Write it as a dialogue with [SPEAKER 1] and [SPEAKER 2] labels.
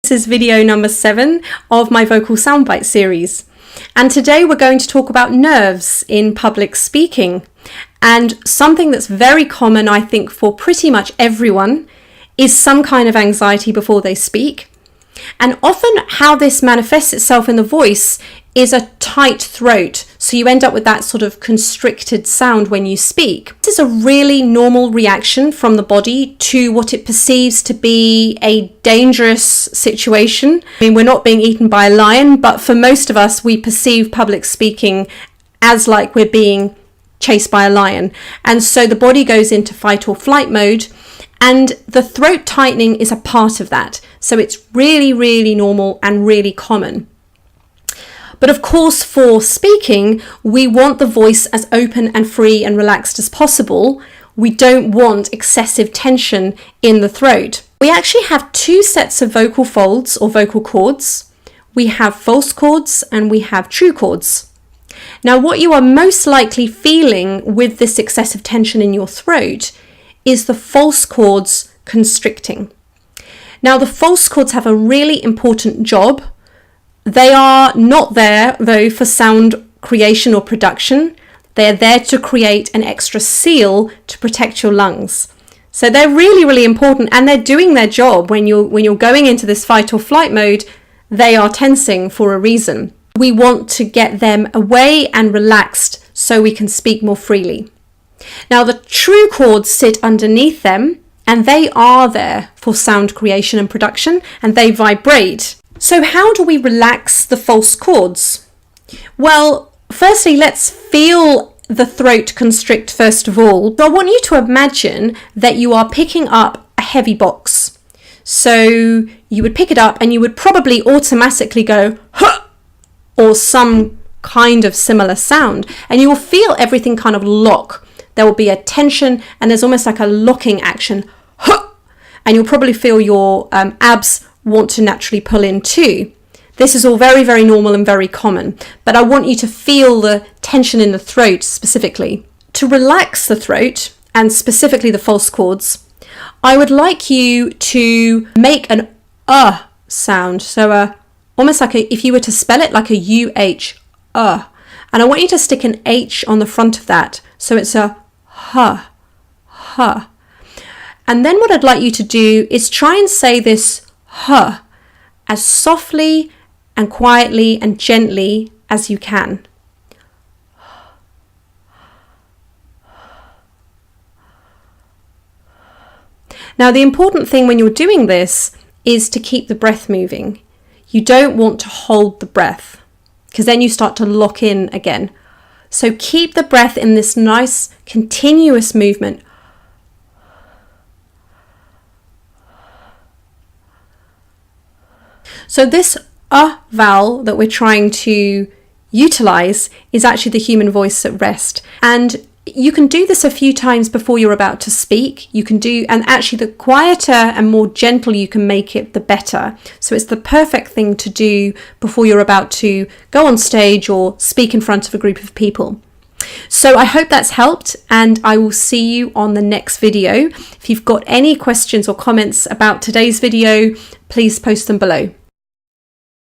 [SPEAKER 1] This is video number 7 of my vocal soundbite series. And today we're going to talk about nerves in public speaking. And something that's very common, I think, for pretty much everyone is some kind of anxiety before they speak. And often how this manifests itself in the voice is a tight throat. So you end up with that sort of constricted sound when you speak. This is a really normal reaction from the body to what it perceives to be a dangerous situation. I mean, we're not being eaten by a lion, but for most of us, we perceive public speaking as like we're being chased by a lion. And so the body goes into fight or flight mode, and the throat tightening is a part of that. So it's really, really normal and really common. But of course, for speaking, we want the voice as open and free and relaxed as possible. We don't want excessive tension in the throat. We actually have 2 sets of vocal folds or vocal cords. We have false cords and we have true cords. Now, what you are most likely feeling with this excessive tension in your throat is the false cords constricting. Now, the false cords have a really important job. They are not there, though, for sound creation or production. They're there to create an extra seal to protect your lungs. So they're really, really important, and they're doing their job. When you're going into this fight or flight mode, they are tensing for a reason. We want to get them away and relaxed so we can speak more freely. Now, the true cords sit underneath them, and they are there for sound creation and production, and they vibrate. So how do we relax the false cords? Well, firstly, let's feel the throat constrict first of all. So I want you to imagine that you are picking up a heavy box. So you would pick it up and you would probably automatically go, huh, or some kind of similar sound. And you will feel everything kind of lock. There will be a tension and there's almost like a locking action, huh, and you'll probably feel your abs want to naturally pull in too. This is all very, very normal and very common, but I want you to feel the tension in the throat specifically. To relax the throat, and specifically the false cords, I would like you to make an sound. So almost like if you were to spell it like a UH, and I want you to stick an H on the front of that. So it's a huh. And then what I'd like you to do is try and say this huh as softly and quietly and gently as you can. Now, the important thing when you're doing this is to keep the breath moving. You don't want to hold the breath because then you start to lock in again. So keep the breath in this nice continuous movement. So this vowel that we're trying to utilize is actually the human voice at rest. And you can do this a few times before you're about to speak. And actually the quieter and more gentle you can make it, the better. So it's the perfect thing to do before you're about to go on stage or speak in front of a group of people. So I hope that's helped, and I will see you on the next video. If you've got any questions or comments about today's video, please post them below.